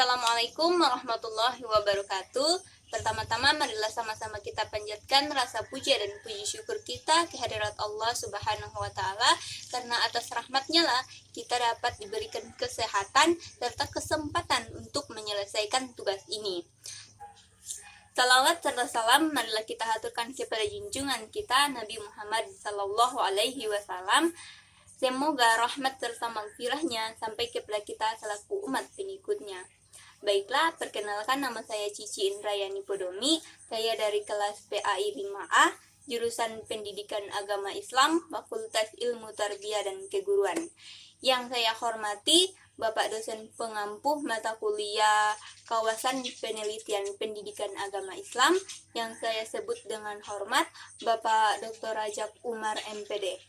Assalamualaikum warahmatullahi wabarakatuh. Pertama-tama marilah sama-sama kita panjatkan rasa puja dan puji syukur kita kehadirat Allah Subhanahu wa taala, karena atas rahmatnya lah kita dapat diberikan kesehatan serta kesempatan untuk menyelesaikan tugas ini. Salawat serta salam marilah kita haturkan kepada junjungan kita Nabi Muhammad sallallahu alaihi wasallam. Semoga rahmat serta maghfirahnya sampai kepada kita selaku umat pengikutnya. Baiklah, perkenalkan, nama saya Cici Indrayani Podomi. Saya dari kelas PAI 5A, jurusan Pendidikan Agama Islam, Fakultas Ilmu Tarbiyah dan Keguruan. Yang saya hormati Bapak dosen pengampu mata kuliah Kawasan Penelitian Pendidikan Agama Islam, yang saya sebut dengan hormat Bapak Dr. Rajab Umar MPD.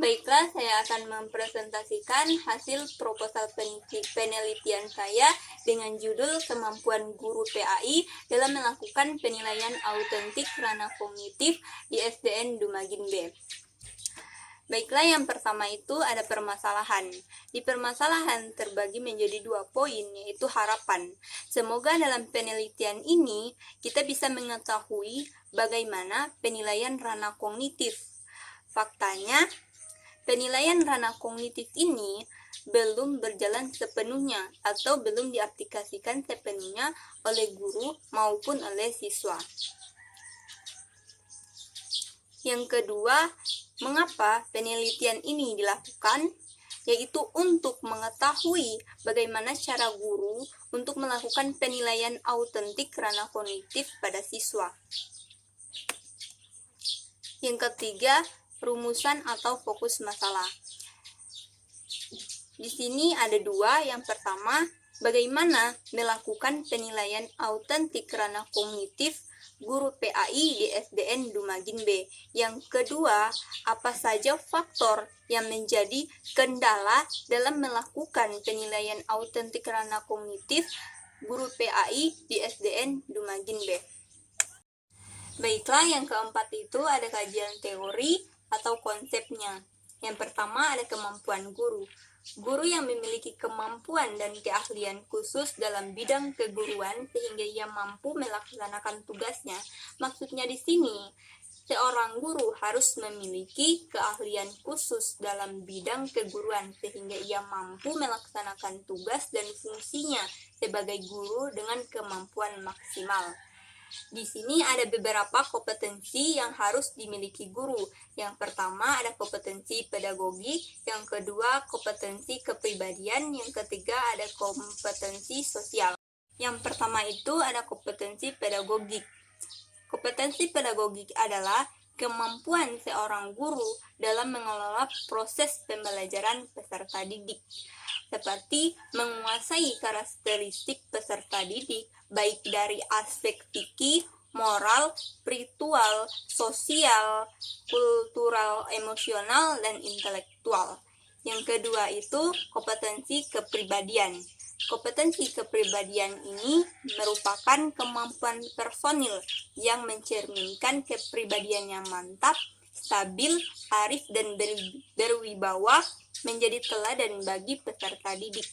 Baiklah, saya akan mempresentasikan hasil proposal penelitian saya dengan judul Kemampuan Guru PAI dalam melakukan penilaian autentik ranah kognitif di SDN Dumagin B. Baiklah, yang pertama itu ada permasalahan. Di permasalahan terbagi menjadi 2 poin, yaitu harapan. Semoga dalam penelitian ini kita bisa mengetahui bagaimana penilaian ranah kognitif. Faktanya, penilaian ranah kognitif ini belum berjalan sepenuhnya atau belum diaplikasikan sepenuhnya oleh guru maupun oleh siswa. Yang kedua, mengapa penelitian ini dilakukan? Yaitu untuk mengetahui bagaimana cara guru untuk melakukan penilaian autentik ranah kognitif pada siswa. Yang ketiga, rumusan atau fokus masalah. Di sini ada 2. Yang pertama, bagaimana melakukan penilaian autentik ranah kognitif guru PAI di SDN Dumagin B. Yang kedua, apa saja faktor yang menjadi kendala dalam melakukan penilaian autentik ranah kognitif guru PAI di SDN Dumagin B. Baiklah, yang keempat itu ada kajian teori atau konsepnya. Yang pertama ada kemampuan guru. Guru yang memiliki kemampuan dan keahlian khusus dalam bidang keguruan sehingga ia mampu melaksanakan tugasnya. Maksudnya di sini, seorang guru harus memiliki keahlian khusus dalam bidang keguruan sehingga ia mampu melaksanakan tugas dan fungsinya sebagai guru dengan kemampuan maksimal. Di sini ada beberapa kompetensi yang harus dimiliki guru. Yang pertama ada kompetensi pedagogik, yang kedua kompetensi kepribadian, yang ketiga ada kompetensi sosial. Yang pertama itu ada kompetensi pedagogik. Kompetensi pedagogik adalah kemampuan seorang guru dalam mengelola proses pembelajaran peserta didik, seperti menguasai karakteristik peserta didik, baik dari aspek fikih, moral, spiritual, sosial, kultural, emosional, dan intelektual. Yang kedua itu kompetensi kepribadian. Kompetensi kepribadian ini merupakan kemampuan personil yang mencerminkan kepribadian yang mantap, stabil, arif, dan berwibawa, menjadi teladan bagi peserta didik.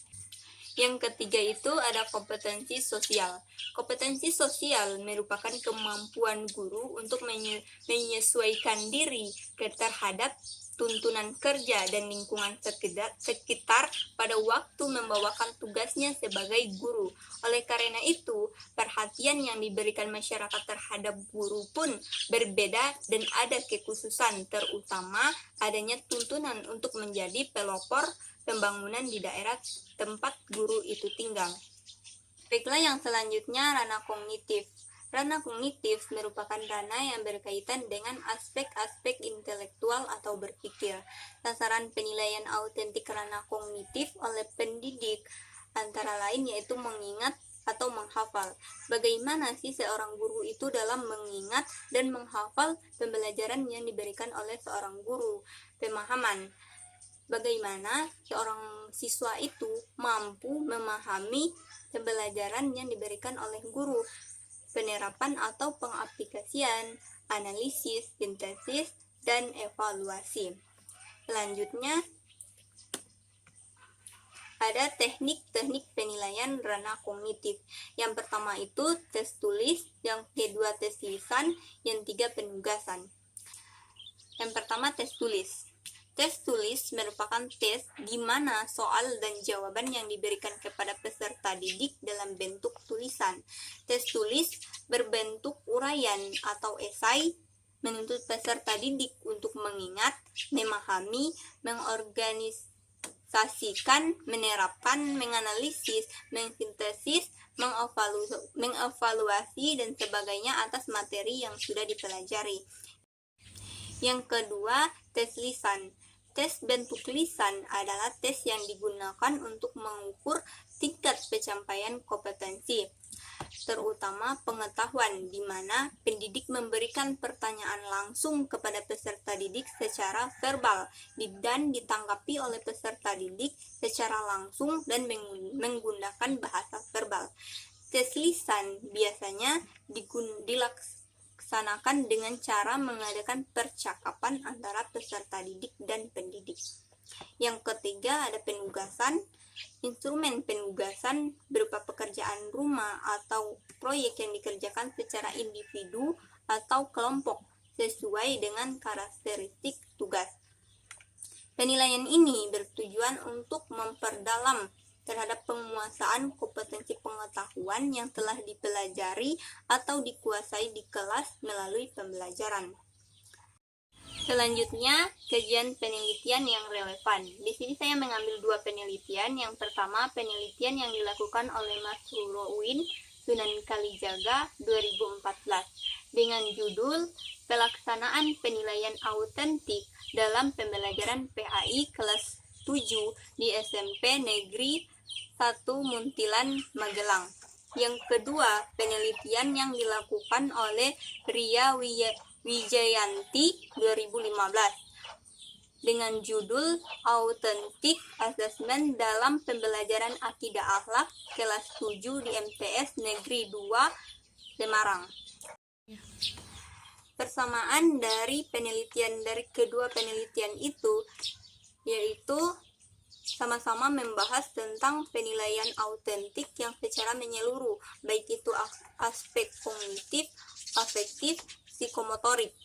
Yang ketiga itu ada kompetensi sosial. Kompetensi sosial merupakan kemampuan guru untuk menyesuaikan diri terhadap tuntunan kerja dan lingkungan sekitar pada waktu membawakan tugasnya sebagai guru. Oleh karena itu, perhatian yang diberikan masyarakat terhadap guru pun berbeda dan ada kekhususan, terutama adanya tuntunan untuk menjadi pelopor pembangunan di daerah tempat guru itu tinggal. Baiklah, yang selanjutnya ranah kognitif. Ranah kognitif merupakan ranah yang berkaitan dengan aspek-aspek intelektual atau berpikir. Sasaran penilaian autentik ranah kognitif oleh pendidik antara lain yaitu mengingat atau menghafal. Bagaimana sih seorang guru itu dalam mengingat dan menghafal pembelajaran yang diberikan oleh seorang guru? Pemahaman. Bagaimana seorang siswa itu mampu memahami pembelajaran yang diberikan oleh guru, penerapan atau pengaplikasian, analisis, sintesis, dan evaluasi. Selanjutnya, ada teknik-teknik penilaian ranah kognitif. Yang pertama itu tes tulis, yang kedua tes lisan, yang ketiga penugasan. Yang pertama tes tulis. Tes tulis merupakan tes di mana soal dan jawaban yang diberikan kepada peserta didik dalam bentuk tulisan. Tes tulis berbentuk uraian atau esai menuntut peserta didik untuk mengingat, memahami, mengorganisasikan, menerapkan, menganalisis, mensintesis, mengevaluasi, dan sebagainya atas materi yang sudah dipelajari. Yang kedua, tes lisan. Tes bentuk lisan adalah tes yang digunakan untuk mengukur tingkat pencapaian kompetensi, terutama pengetahuan, di mana pendidik memberikan pertanyaan langsung kepada peserta didik secara verbal dan ditanggapi oleh peserta didik secara langsung dan menggunakan bahasa verbal. Tes lisan biasanya dilaksanakan dengan cara mengadakan percakapan antara peserta didik dan pendidik. Yang ketiga ada penugasan. Instrumen penugasan berupa pekerjaan rumah atau proyek yang dikerjakan secara individu atau kelompok sesuai dengan karakteristik tugas. Penilaian ini bertujuan untuk memperdalam terhadap penguasaan kompetensi pengetahuan yang telah dipelajari atau dikuasai di kelas melalui pembelajaran. Selanjutnya, kajian penelitian yang relevan. Di sini saya mengambil dua penelitian. Yang pertama, penelitian yang dilakukan oleh Mas Huroin Sunan Kalijaga 2014 dengan judul Pelaksanaan Penilaian Autentik dalam Pembelajaran PAI kelas 7 di SMP Negeri 1 Muntilan, Magelang. Yang kedua, penelitian yang dilakukan oleh Ria Wijayanti 2015 dengan judul Authentic Assessment dalam Pembelajaran Akidah Akhlak kelas 7 di MTS Negeri 2 Semarang. Persamaan dari kedua penelitian itu yaitu sama-sama membahas tentang penilaian autentik yang secara menyeluruh, baik itu aspek kognitif, afektif, psikomotorik.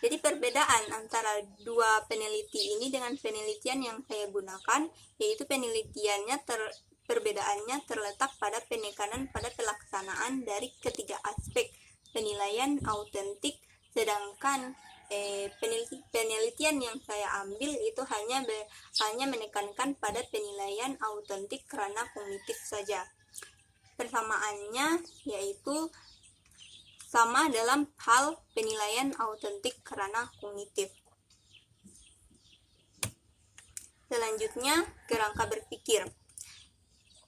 Jadi perbedaan antara dua peneliti ini dengan penelitian yang saya gunakan, yaitu perbedaannya terletak pada penekanan pada pelaksanaan dari ketiga aspek penilaian autentik, sedangkan penelitian yang saya ambil itu hanya menekankan pada penilaian autentik karena kognitif saja. Persamaannya yaitu sama dalam hal penilaian autentik karena kognitif. Selanjutnya, kerangka berpikir.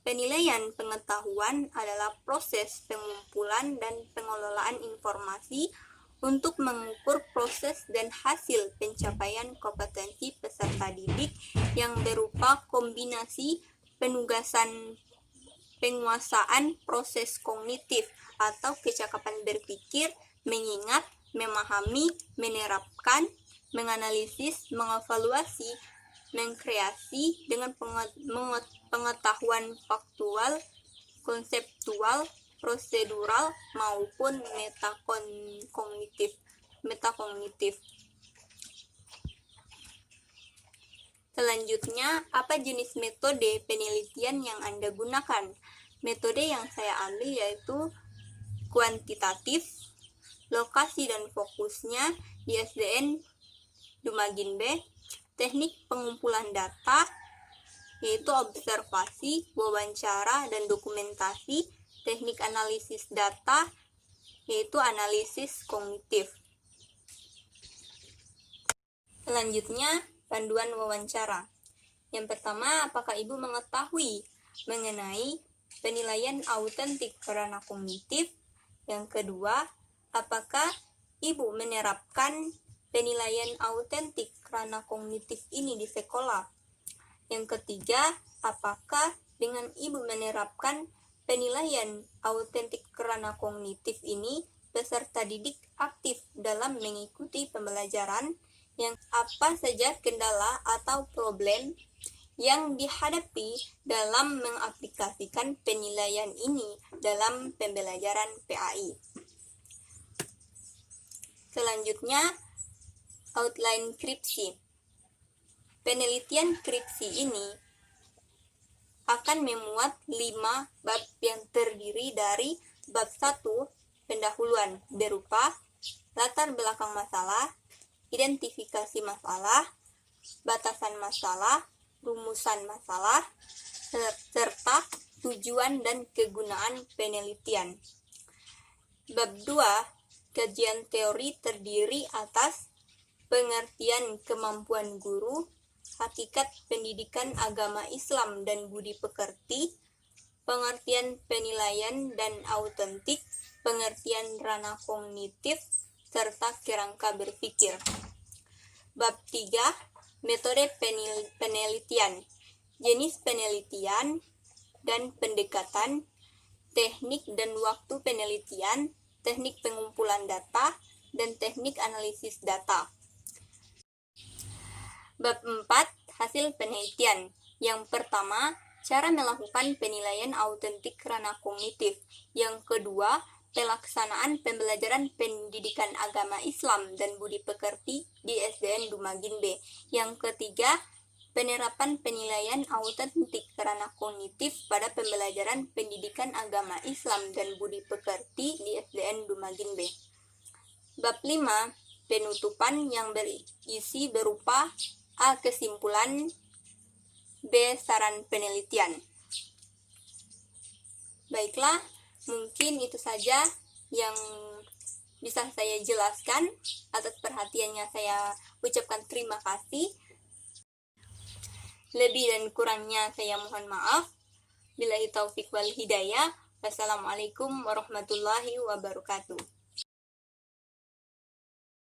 Penilaian pengetahuan adalah proses pengumpulan dan pengelolaan informasi untuk mengukur proses dan hasil pencapaian kompetensi peserta didik yang berupa kombinasi penugasan, penguasaan proses kognitif atau kecakapan berpikir, mengingat, memahami, menerapkan, menganalisis, mengevaluasi, mengkreasi dengan pengetahuan faktual, konseptual, prosedural maupun metakognitif. Selanjutnya, apa jenis metode penelitian yang Anda gunakan? Metode yang saya ambil yaitu kuantitatif, lokasi dan fokusnya di SDN Dumagin B, teknik pengumpulan data, yaitu observasi, wawancara, dan dokumentasi, teknik analisis data, yaitu analisis kognitif. Selanjutnya, panduan wawancara. Yang pertama, apakah Ibu mengetahui mengenai penilaian autentik karena kognitif? Yang kedua, apakah Ibu menerapkan penilaian autentik karena kognitif ini di sekolah? Yang ketiga, apakah dengan Ibu menerapkan penilaian autentik karena kognitif ini, peserta didik aktif dalam mengikuti pembelajaran? Yang apa saja kendala atau problem yang dihadapi dalam mengaplikasikan penilaian ini dalam pembelajaran PAI. Selanjutnya, outline skripsi. Penelitian skripsi ini akan memuat 5 bab yang terdiri dari bab 1 pendahuluan berupa latar belakang masalah, identifikasi masalah, batasan masalah, rumusan masalah, serta tujuan dan kegunaan penelitian. Bab 2, kajian teori terdiri atas pengertian kemampuan guru, hakikat pendidikan agama Islam dan budi pekerti, pengertian penilaian dan autentik, pengertian ranah kognitif, serta kerangka berpikir. Bab 3, metode penelitian, jenis penelitian dan pendekatan, teknik dan waktu penelitian, teknik pengumpulan data, dan teknik analisis data. Bab 4, hasil penelitian. Yang pertama, cara melakukan penilaian autentik ranah kognitif. Yang kedua, pelaksanaan pembelajaran pendidikan agama Islam dan budi pekerti di SDN Dumagin B. Yang ketiga, penerapan penilaian autentik ranah kognitif pada pembelajaran pendidikan agama Islam dan budi pekerti di SDN Dumagin B. Bab 5, penutupan yang berisi berupa A. Kesimpulan, B. Saran penelitian. Baiklah, mungkin itu saja yang bisa saya jelaskan. Atas perhatiannya saya ucapkan terima kasih. Lebih dan kurangnya saya mohon maaf. Billahi taufik wal hidayah. Wassalamualaikum warahmatullahi wabarakatuh.